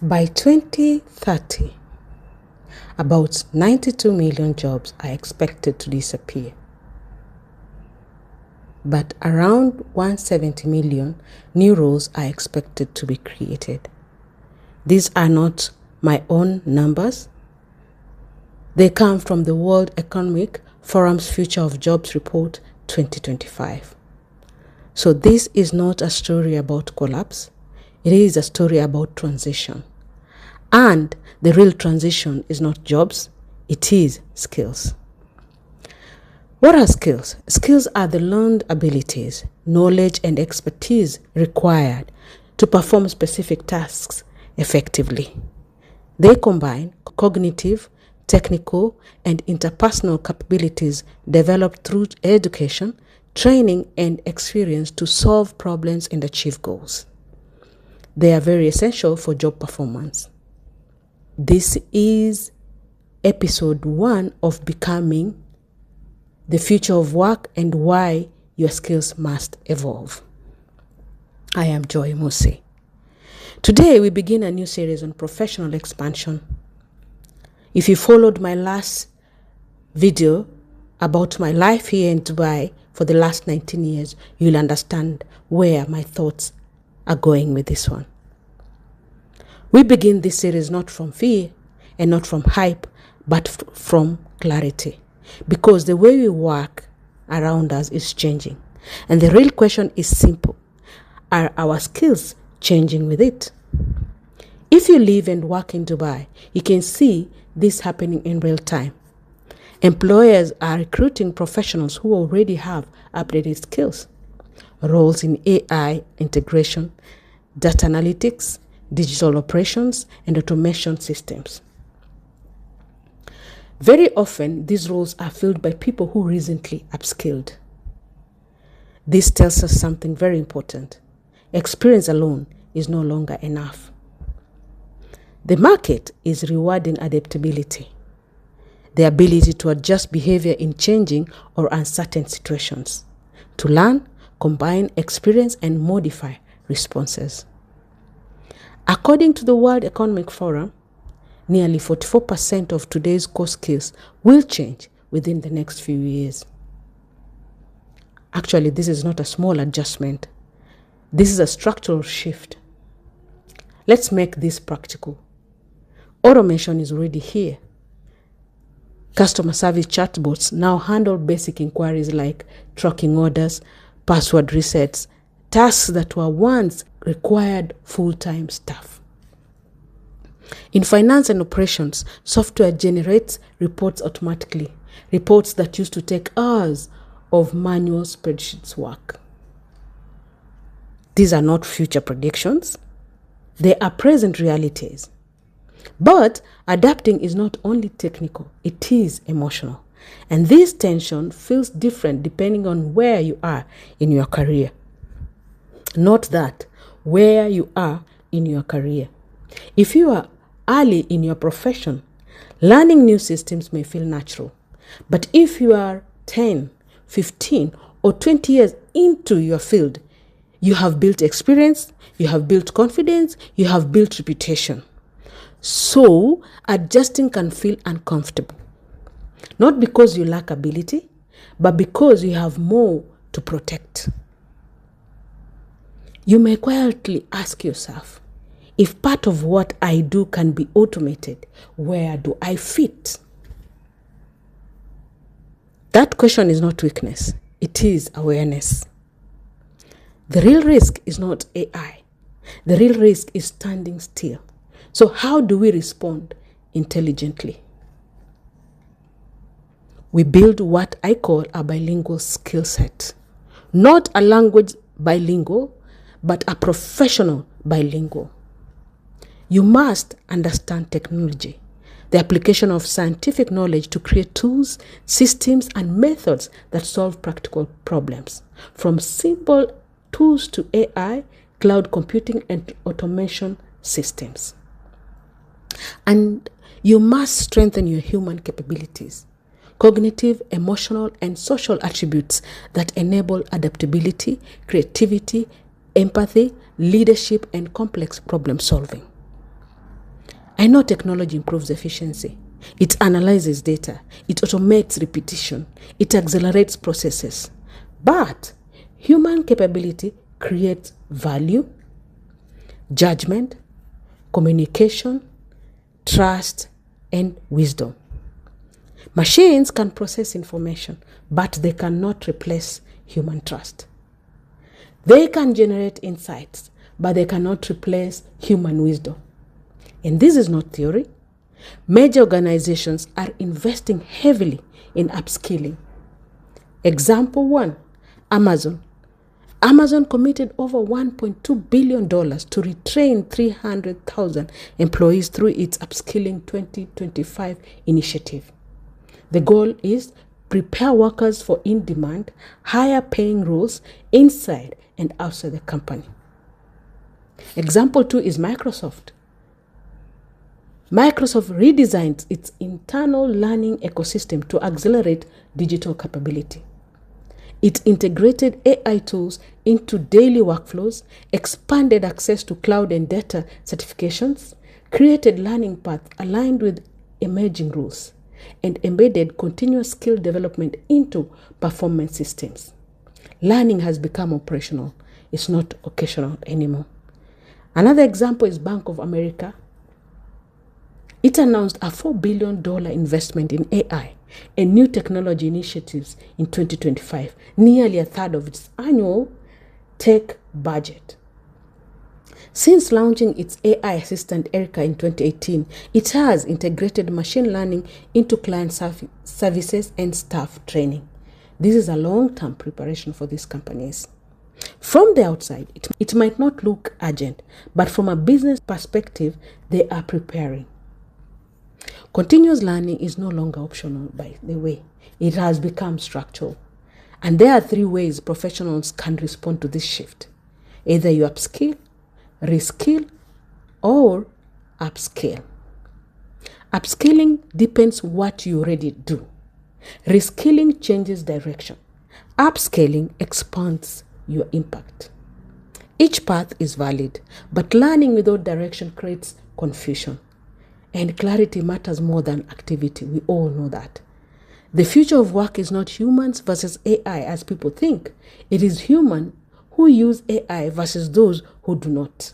By 2030, about 92 million jobs are expected to disappear. But around 170 million new roles are expected to be created. These are not my own numbers. They come from the World Economic Forum's Future of Jobs Report 2025. So this is not a story about collapse. It is a story about transition. And the real transition is not jobs, it is skills. What are skills? Skills are the learned abilities, knowledge, and expertise required to perform specific tasks effectively. They combine cognitive, technical, and interpersonal capabilities developed through education, training, and experience to solve problems and achieve goals. They are very essential for job performance. This is episode 1 of Becoming the Future of Work and Why Your Skills Must Evolve. I am Joy Musy. Today we begin a new series on professional expansion. If you followed my last video about my life here in Dubai for the last 19 years, you'll understand where my thoughts are going with this one. We begin this series not from fear and not from hype, but from clarity. Because the way we work around us is changing. And the real question is simple. Are our skills changing with it? If you live and work in Dubai, you can see this happening in real time. Employers are recruiting professionals who already have updated skills. Roles in AI integration, data analytics, digital operations, and automation systems. Very often, these roles are filled by people who recently upskilled. This tells us something very important. Experience alone is no longer enough. The market is rewarding adaptability, the ability to adjust behavior in changing or uncertain situations, to learn, combine experience, and modify responses. According to the World Economic Forum, nearly 44% of today's core skills will change within the next few years. Actually, this is not a small adjustment. This is a structural shift. Let's make this practical. Automation is already here. Customer service chatbots now handle basic inquiries like tracking orders, password resets, tasks that were once required full-time staff. In finance and operations, software generates reports automatically, reports that used to take hours of manual spreadsheets work. These are not future predictions. They are present realities. But adapting is not only technical, it is emotional. And this tension feels different depending on where you are in your career. Not that, where you are in your career. If you are early in your profession, learning new systems may feel natural. But if you are 10, 15, or 20 years into your field, you have built experience, you have built confidence, you have built reputation. So, adjusting can feel uncomfortable. Not because you lack ability, but because you have more to protect. You may quietly ask yourself, if part of what I do can be automated, where do I fit? That question is not weakness, it is awareness. The real risk is not AI. The real risk is standing still. So how do we respond intelligently? We build what I call a bilingual skill set. Not a language bilingual, but a professional bilingual. You must understand technology, the application of scientific knowledge to create tools, systems, and methods that solve practical problems, from simple tools to AI, cloud computing, and automation systems. And you must strengthen your human capabilities, cognitive, emotional, and social attributes that enable adaptability, creativity, empathy, leadership, and complex problem solving. I know technology improves efficiency. It analyzes data. It automates repetition. It accelerates processes. But human capability creates value, judgment, communication, trust, and wisdom. Machines can process information, but they cannot replace human trust. They can generate insights, but they cannot replace human wisdom. And this is not theory. Major organizations are investing heavily in upskilling. Example 1, Amazon. Amazon committed over $1.2 billion to retrain 300,000 employees through its Upskilling 2025 initiative. The goal is prepare workers for in-demand, higher-paying roles inside and outside the company. Example 2 is Microsoft. Microsoft redesigned its internal learning ecosystem to accelerate digital capability. It integrated AI tools into daily workflows, expanded access to cloud and data certifications, created learning paths aligned with emerging rules, and embedded continuous skill development into performance systems. Learning has become operational. It's not occasional anymore. Another example is Bank of America. It announced a $4 billion investment in AI and new technology initiatives in 2025, nearly a third of its annual tech budget. Since launching its AI assistant Erica in 2018, it has integrated machine learning into client services and staff training. This is a long-term preparation for these companies. From the outside, it might not look urgent, but from a business perspective, they are preparing. Continuous learning is no longer optional, by the way. It has become structural. And there are 3 ways professionals can respond to this shift. Either you upskill, reskill, or upscale. Upskilling depends what you already do. Reskilling changes direction. Upscaling expands your impact. Each path is valid, but learning without direction creates confusion. And clarity matters more than activity. We all know that. The future of work is not humans versus AI as people think. It is human who use AI versus those who do not.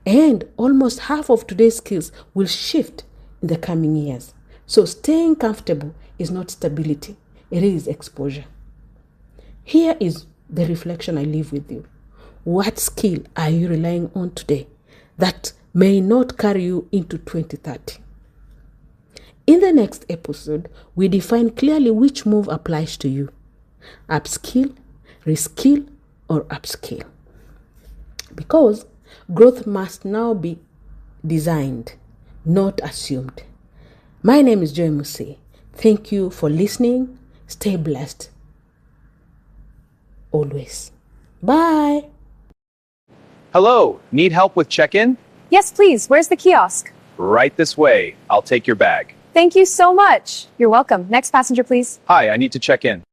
And almost half of today's skills will shift in the coming years. So staying comfortable is not stability. It is exposure. Here is the reflection I leave with you. What skill are you relying on today that may not carry you into 2030? In the next episode, we define clearly which move applies to you. Upskill, reskill, or upscale. Because growth must now be designed, not assumed. My name is Joy Musy. Thank you for listening. Stay blessed. Always. Bye. Hello, need help with check-in? Yes, please. Where's the kiosk? Right this way. I'll take your bag. Thank you so much. You're welcome. Next passenger, please. Hi, I need to check in.